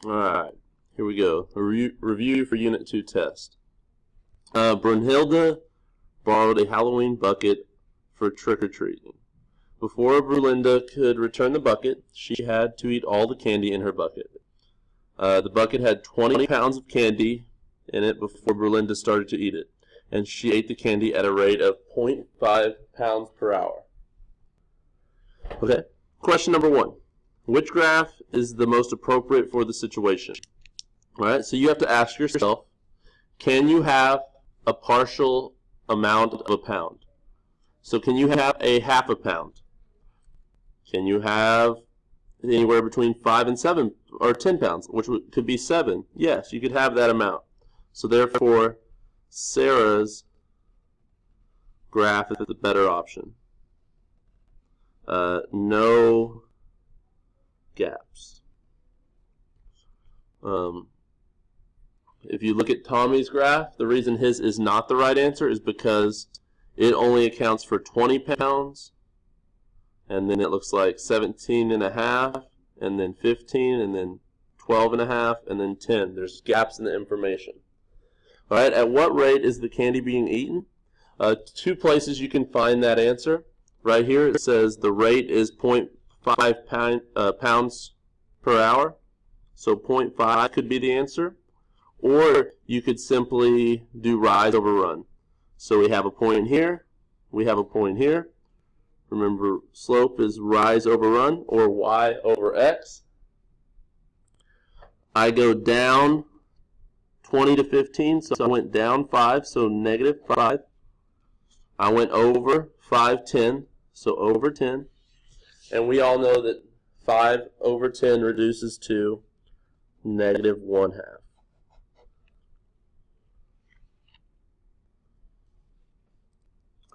Alright, here we go. A review for Unit 2 test. Brunhilde borrowed a Halloween bucket for trick-or-treating. Before Brunhilde could return the bucket, she had to eat all the candy in her bucket. The bucket had 20 pounds of candy in it before Brunhilde started to eat it, and she ate the candy at a rate of 0.5 pounds per hour. Okay, question number 1. Which graph is the most appropriate for the situation? All right, so you have to ask yourself, can you have a partial amount of a pound? So can you have a half a pound? Can you have anywhere between 5 and 7 or 10 pounds, which could be 7? Yes, you could have that amount. So therefore, Sarah's graph is the better option. No gaps. If you look at Tommy's graph, the reason his is not the right answer is because it only accounts for 20 pounds, and then it looks like 17 and a half, and then 15, and then 12 and a half, and then 10. There's gaps in the information. All right, at what rate is the candy being eaten? 2 places you can find that answer. Right here it says the rate is 0.5 pounds per hour. So 0.5 could be the answer. Or you could simply do rise over run. So we have a point here. We have a point here. Remember, slope is rise over run, or y over x. I go down 20 to 15, so I went down 5, so negative 5. I went over 5, 10, so over 10. And we all know that 5 over 10 reduces to negative 1/2.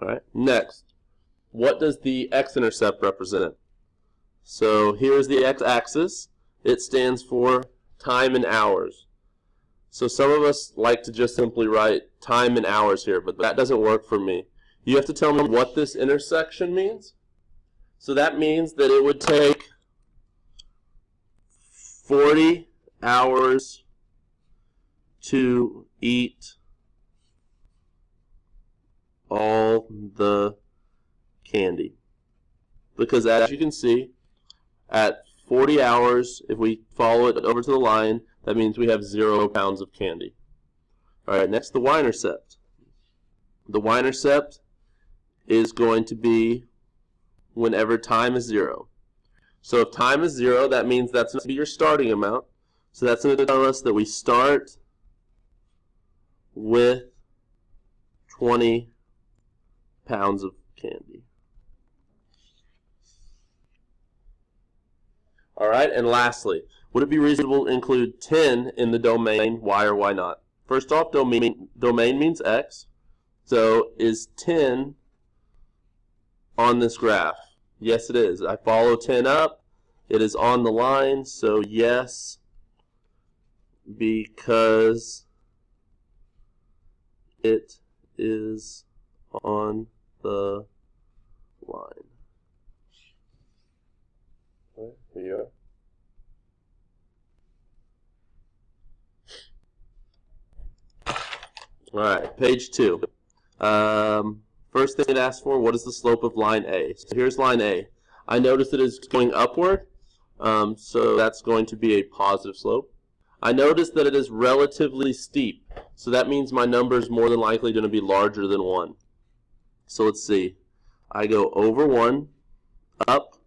All right, next, what does the x-intercept represent? So here's the x-axis. It stands for time in hours. So some of us like to just simply write time in hours here, but that doesn't work for me. You have to tell me what this intersection means. So that means that it would take 40 hours to eat all the candy. Because as you can see, at 40 hours, if we follow it over to the line, that means we have 0 pounds of candy. All right, next, the y-intercept. The y-intercept is going to be whenever time is 0. So if time is 0, that means that's going to be your starting amount. So that's going to tell us that we start with 20 pounds of candy. All right, and lastly, would it be reasonable to include 10 in the domain? Why or why not? First off, domain means x. So is 10 on this graph? Yes, it is. I follow 10 up. It is on the line, so yes, because it is on the line. Here you are. All right, page 2. First thing it asks for, what is the slope of line A? So here's line A. I notice that it's going upward, so that's going to be a positive slope. I notice that it is relatively steep, so that means my number is more than likely going to be larger than 1. So let's see. I go over 1, up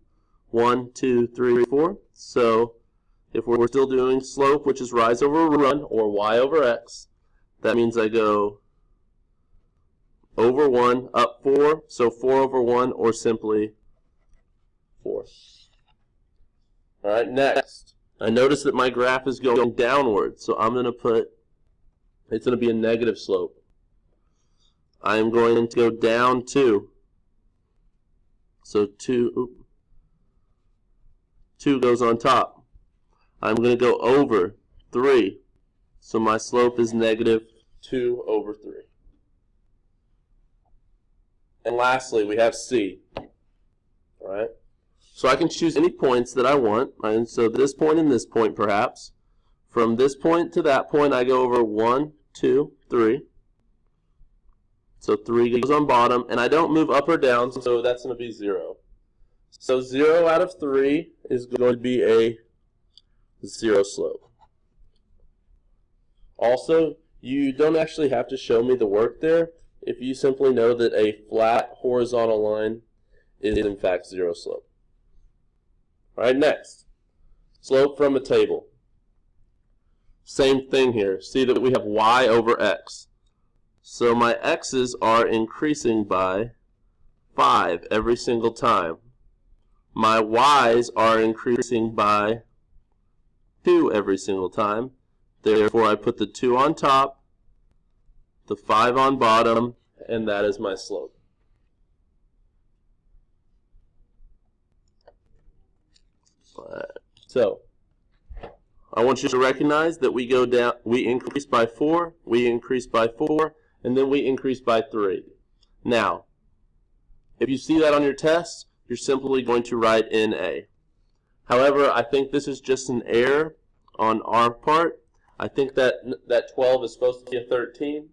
1, 2, 3, 4. So if we're still doing slope, which is rise over run, or y over x, that means I go over 1, up 4, so 4 over 1, or simply 4. All right, next. I notice that my graph is going downward, so I'm going to put, it's going to be a negative slope. I am going to go down 2. So 2 goes on top. I'm going to go over 3. So my slope is negative 2 over 3. And lastly, we have C. All right? So I can choose any points that I want. And so this point and this point, perhaps. From this point to that point, I go over 1, 2, 3. So 3 goes on bottom, and I don't move up or down, so that's going to be 0. So 0 out of 3 is going to be a 0 slope. Also, you don't actually have to show me the work there if you simply know that a flat horizontal line is in fact 0 slope. All right, next, slope from a table. Same thing here. See that we have y over x. So my x's are increasing by 5 every single time. My y's are increasing by 2 every single time. Therefore, I put the 2 on top, the 5 on bottom, and that is my slope. So, I want you to recognize that we go down, we increase by 4, we increase by 4, and then we increase by 3. Now, if you see that on your test, you're simply going to write NA. However, I think this is just an error on our part. I think that 12 is supposed to be a 13.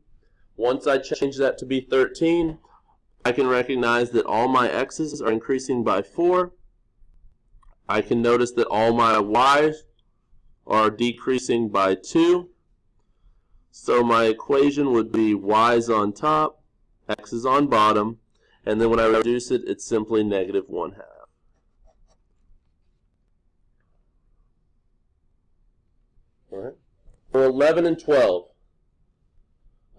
Once I change that to be 13, I can recognize that all my x's are increasing by 4. I can notice that all my y's are decreasing by 2. So my equation would be y's on top, x's on bottom, and then when I reduce it, it's simply negative 1/2. All right. For 11 and 12,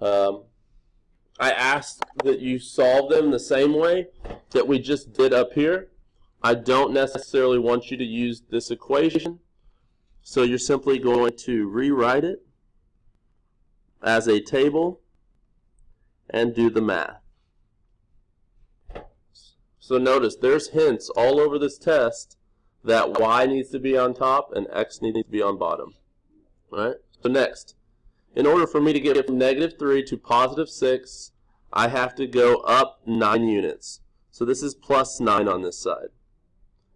I asked that you solve them the same way that we just did up here. I don't necessarily want you to use this equation, so you're simply going to rewrite it as a table and do the math. So notice there's hints all over this test that y needs to be on top and x needs to be on bottom. All right? So next, in order for me to get from negative 3 to positive 6, I have to go up 9 units. So this is plus 9 on this side.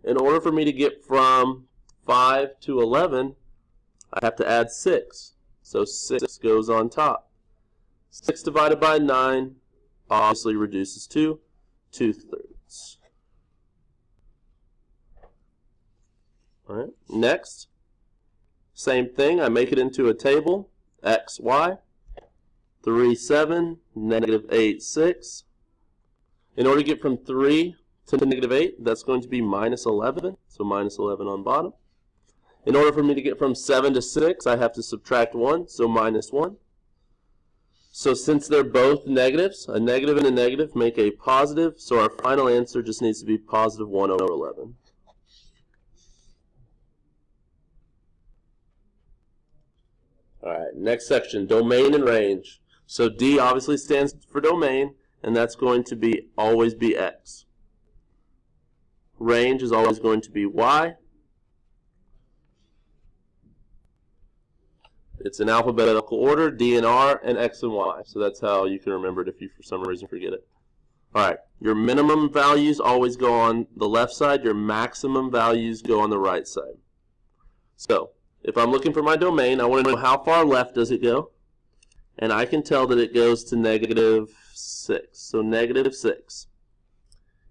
In order for me to get from 5 to 11, I have to add 6. So 6 goes on top. 6 divided by 9 obviously reduces to 2/3. All right. Next, same thing. I make it into a table. X, y, 3, 7, negative 8, 6. In order to get from 3 to negative 8, that's going to be minus 11. So minus 11 on bottom. In order for me to get from 7 to 6, I have to subtract 1, so minus 1. So since they're both negatives, a negative and a negative make a positive, so our final answer just needs to be positive 1 over 11. All right, next section, domain and range. So D obviously stands for domain, and that's going to be always be x. Range is always going to be y. It's in alphabetical order, D and R, and X and Y. So that's how you can remember it if you for some reason forget it. All right, your minimum values always go on the left side. Your maximum values go on the right side. So if I'm looking for my domain, I want to know how far left does it go. And I can tell that it goes to negative 6. So negative 6.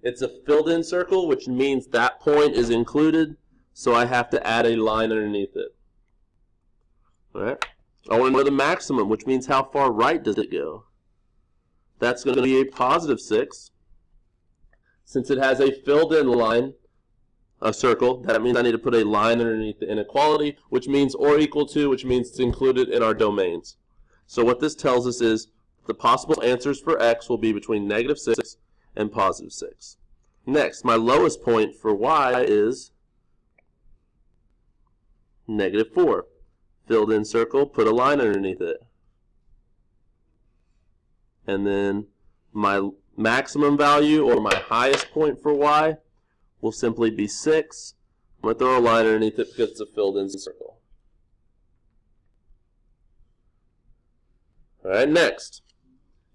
It's a filled-in circle, which means that point is included. So I have to add a line underneath it. All right. I want to know the maximum, which means how far right does it go. That's going to be a positive 6. Since it has a filled-in line, a circle, that means I need to put a line underneath the inequality, which means or equal to, which means it's included in our domains. So what this tells us is the possible answers for x will be between negative 6 and positive 6. Next, my lowest point for y is negative 4. Filled in circle, put a line underneath it. And then my maximum value, or my highest point for y, will simply be 6. I'm going to throw a line underneath it because it's a filled in circle. Alright, next.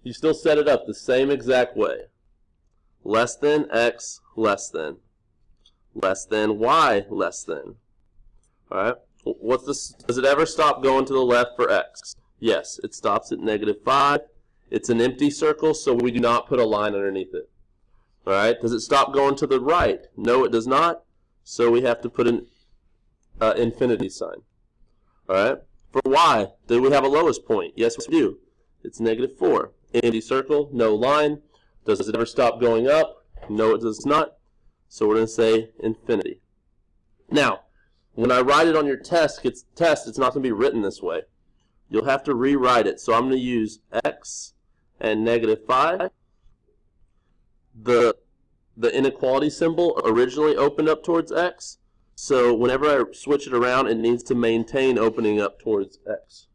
You still set it up the same exact way. Less than x, less than. Less than y, less than. Alright. What's this? Does it ever stop going to the left for x? Yes, it stops at -5. It's an empty circle, so we do not put a line underneath it. All right. Does it stop going to the right? No, it does not. So we have to put an infinity sign. All right. For y, do we have a lowest point? Yes, we do. It's -4. Empty circle, no line. Does it ever stop going up? No, it does not. So we're going to say infinity. Now, when I write it on your test, it's not going to be written this way. You'll have to rewrite it. So I'm going to use x and -5. The inequality symbol originally opened up towards x. So whenever I switch it around, it needs to maintain opening up towards x.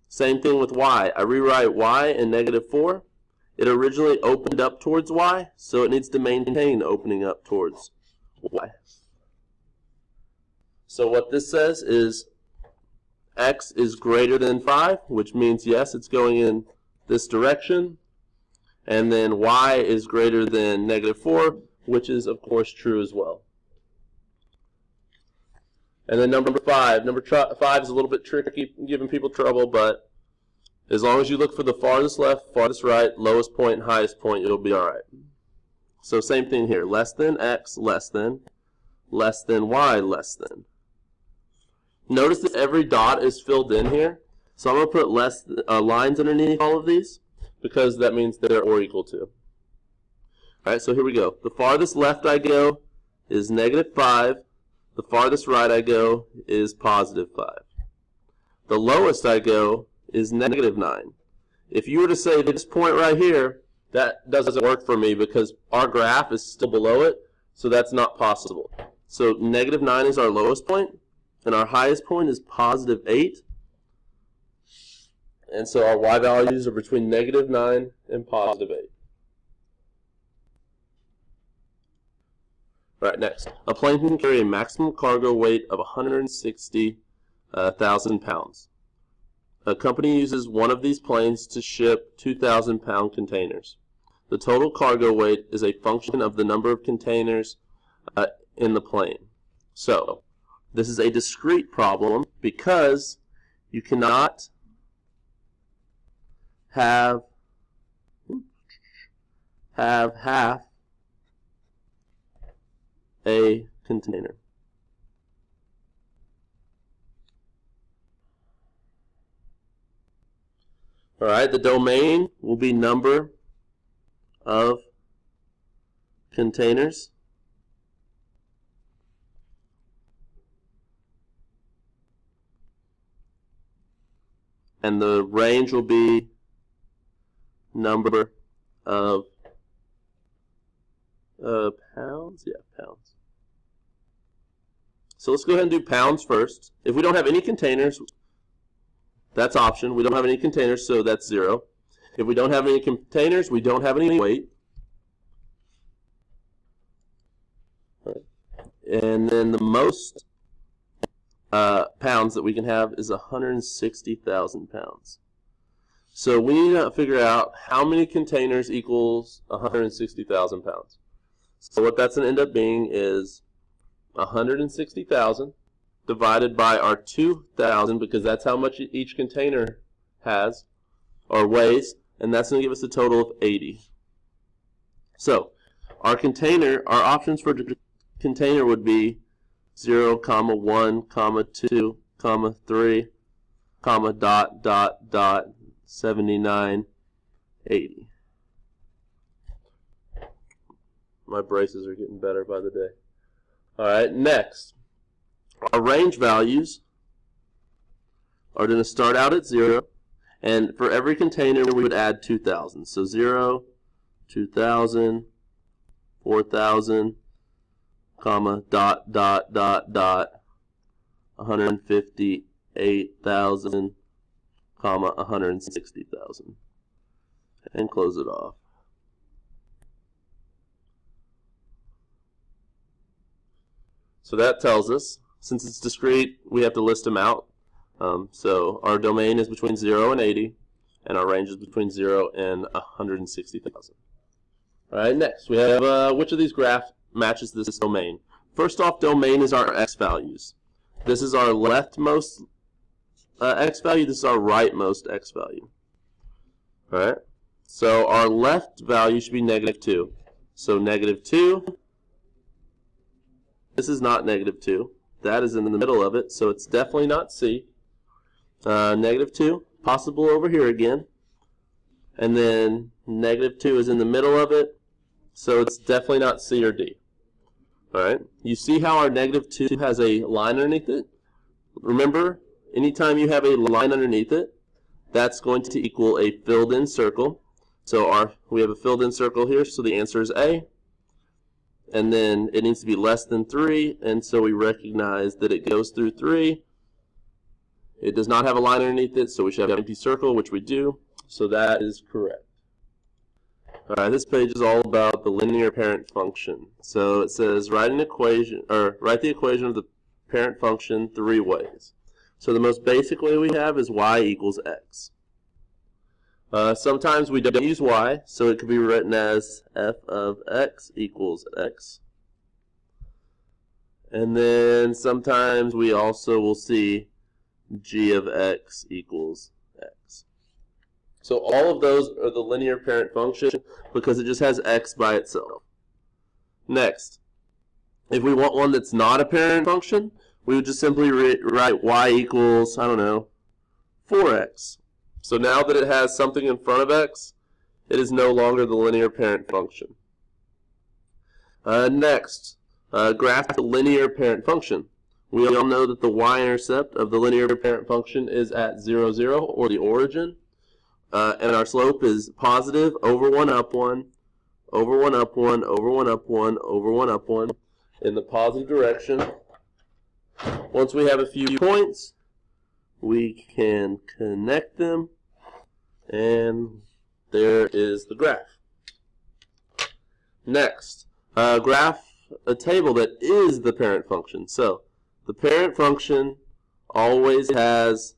Same thing with y. I rewrite y and -4. It originally opened up towards y, so it needs to maintain opening up towards y. So what this says is x is greater than 5, which means yes, it's going in this direction. And then y is greater than -4, which is of course true as well. And then number 5. Number 5 is a little bit tricky, giving people trouble, but as long as you look for the farthest left, farthest right, lowest point, and highest point, you'll be all right. So same thing here. Less than x, less than y, less than. Notice that every dot is filled in here. So I'm going to put lines underneath all of these because that means they're or equal to. All right, so here we go. The farthest left I go is -5. The farthest right I go is +5. The lowest I go is -9. If you were to say this point right here, that doesn't work for me because our graph is still below it, so that's not possible. So -9 is our lowest point, and our highest point is +8. And so our y values are between -9 and +8. All right, next. A plane can carry a maximum cargo weight of 160,000 pounds. A company uses one of these planes to ship 2,000-pound containers. The total cargo weight is a function of the number of containers in the plane. So, this is a discrete problem because you cannot have half a container. All right, the domain will be number of containers. And the range will be number of pounds? Yeah, pounds. So let's go ahead and do pounds first. If we don't have any containers, that's option. We don't have any containers, so that's 0. If we don't have any containers, we don't have any weight. All right. And then the most pounds that we can have is 160,000 pounds. So we need to figure out how many containers equals 160,000 pounds. So what that's going to end up being is 160,000 divided by our 2,000, because that's how much each container has or weighs, and that's going to give us a total of 80. So our options for container would be 0, 1, 2, 3, dot, dot, dot, 79, 80. My braces are getting better by the day. All right, next. Our range values are going to start out at 0, and for every container we would add 2,000. So 0, 2,000, 4,000, dot, dot, dot, dot, 158,000, 160,000, and close it off. So that tells us, since it's discrete, we have to list them out. So our domain is between 0 and 80, and our range is between 0 and 160,000. All right, next we have which of these graphs matches this domain. First off, domain is our x values. This is our leftmost x value. This is our rightmost x value. All right. So our left value should be -2. So -2. This is not -2. That is in the middle of it, so it's definitely not C. -2, possible over here again. And then -2 is in the middle of it, so it's definitely not C or D. Alright, you see how our -2 has a line underneath it? Remember, anytime you have a line underneath it, that's going to equal a filled-in circle. So we have a filled-in circle here, so the answer is A. And then it needs to be less than 3, and so we recognize that it goes through 3. It does not have a line underneath it, so we should have an empty circle, which we do. So that is correct. Alright, this page is all about the linear parent function. So it says write the equation of the parent function 3 ways. So the most basic way we have is y equals x. Sometimes we don't use y, so it could be written as f of x equals x. And then sometimes we also will see g of x equals x. So all of those are the linear parent function because it just has x by itself. Next, if we want one that's not a parent function, we would just simply write y equals, I don't know, 4x. So now that it has something in front of x, it is no longer the linear parent function. Next, graph the linear parent function. We all know that the y-intercept of the linear parent function is at 0, 0, or the origin. And our slope is positive over 1 up 1, over 1 up 1, over 1 up 1, over 1 up 1 in the positive direction. Once we have a few points, we can connect them, and there is the graph. Next, graph a table that is the parent function. So the parent function always has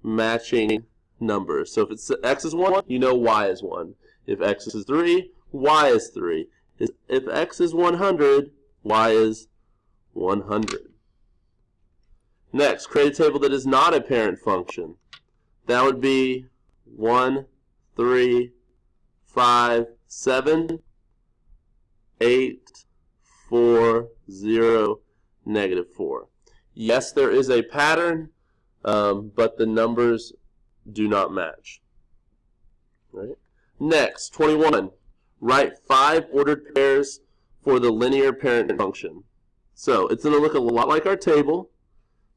matching numbers. So if it's x is 1, you know y is 1. If x is 3, y is 3. If x is 100, y is 100. Next, create a table that is not a parent function. That would be 1, 3, 5, 7, 8, 4, 0, -4. Yes, there is a pattern, but the numbers do not match. Right? Next, 21. Write 5 ordered pairs for the linear parent function. So it's going to look a lot like our table.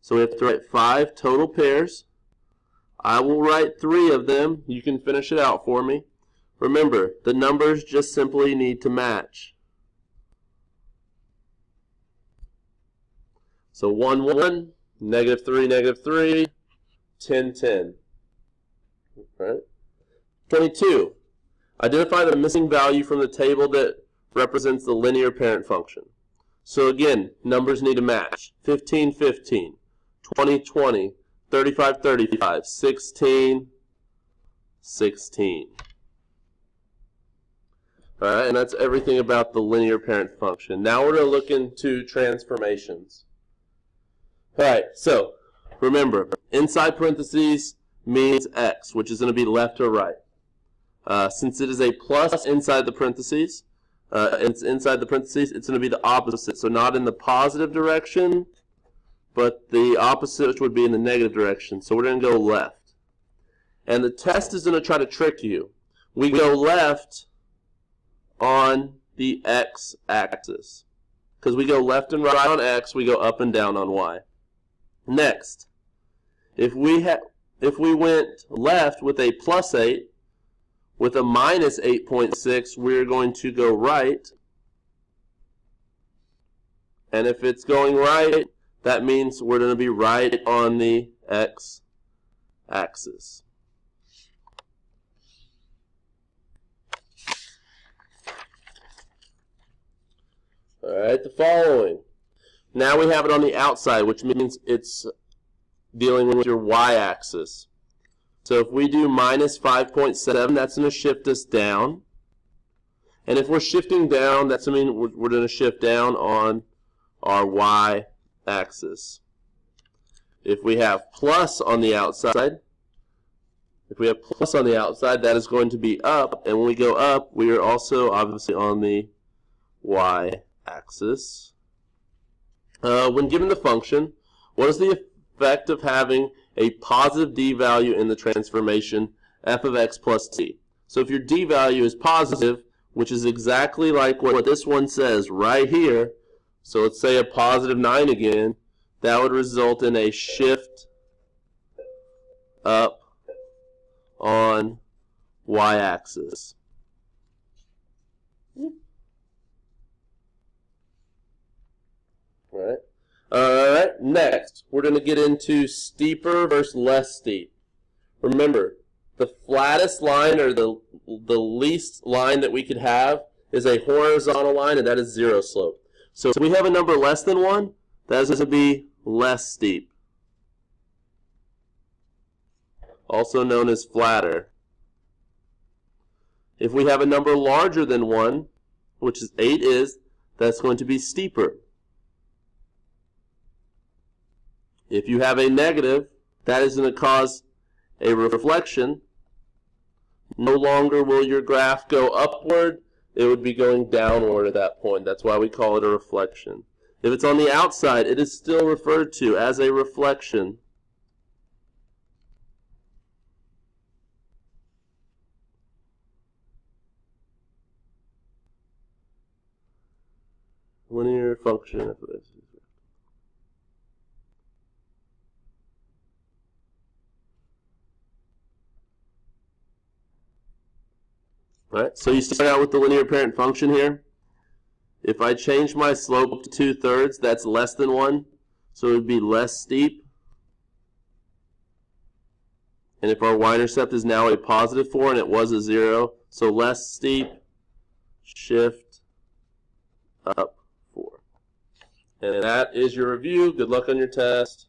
So we have to write 5 total pairs. I will write 3 of them. You can finish it out for me. Remember, the numbers just simply need to match. So 1, 1, -3, -3, 10, 10. Right? 22. Identify the missing value from the table that represents the linear parent function. So again, numbers need to match. 15, 15, 20, 20, 35, 35, 16, 16. Alright, and that's everything about the linear parent function. Now we're going to look into transformations. Alright, so remember, inside parentheses means x, which is going to be left or right. Since it is a plus inside the parentheses, it's going to be the opposite. So not in the positive direction, but the opposite, which would be in the negative direction. So we're going to go left. And the test is going to try to trick you. We go left on the x-axis. Because we go left and right on x, we go up and down on y. Next, if we went left with a +8, with a -8.6, we're going to go right. And if it's going right, that means we're going to be right on the x-axis. Alright, the following. Now we have it on the outside, which means it's dealing with your y-axis. So if we do -5.7, that's going to shift us down. And if we're shifting down, that's going to mean we're going to shift down on our y-axis. If we have plus on the outside, that is going to be up, and when we go up, we are also obviously on the y-axis. When given the function, what is the effect of having a positive d value in the transformation f of x plus t? So if your d value is positive, which is exactly like what this one says right here, so let's say a positive 9 again, that would result in a shift up on y-axis. Alright, next we're going to get into steeper versus less steep. Remember, the flattest line, or the least line that we could have, is a horizontal line, and that is 0 slope. So if we have a number less than 1, that is going to be less steep, also known as flatter. If we have a number larger than 1, which is 8 is, that's going to be steeper. If you have a negative, that is going to cause a reflection. No longer will your graph go upward, it would be going downward at that point. That's why we call it a reflection. If it's on the outside, it is still referred to as a reflection. Linear function of this. Alright, so you start out with the linear parent function here. If I change my slope to 2/3, that's less than 1, so it would be less steep. And if our y-intercept is now a positive 4 and it was a 0, so less steep, shift up 4. And that is your review. Good luck on your test.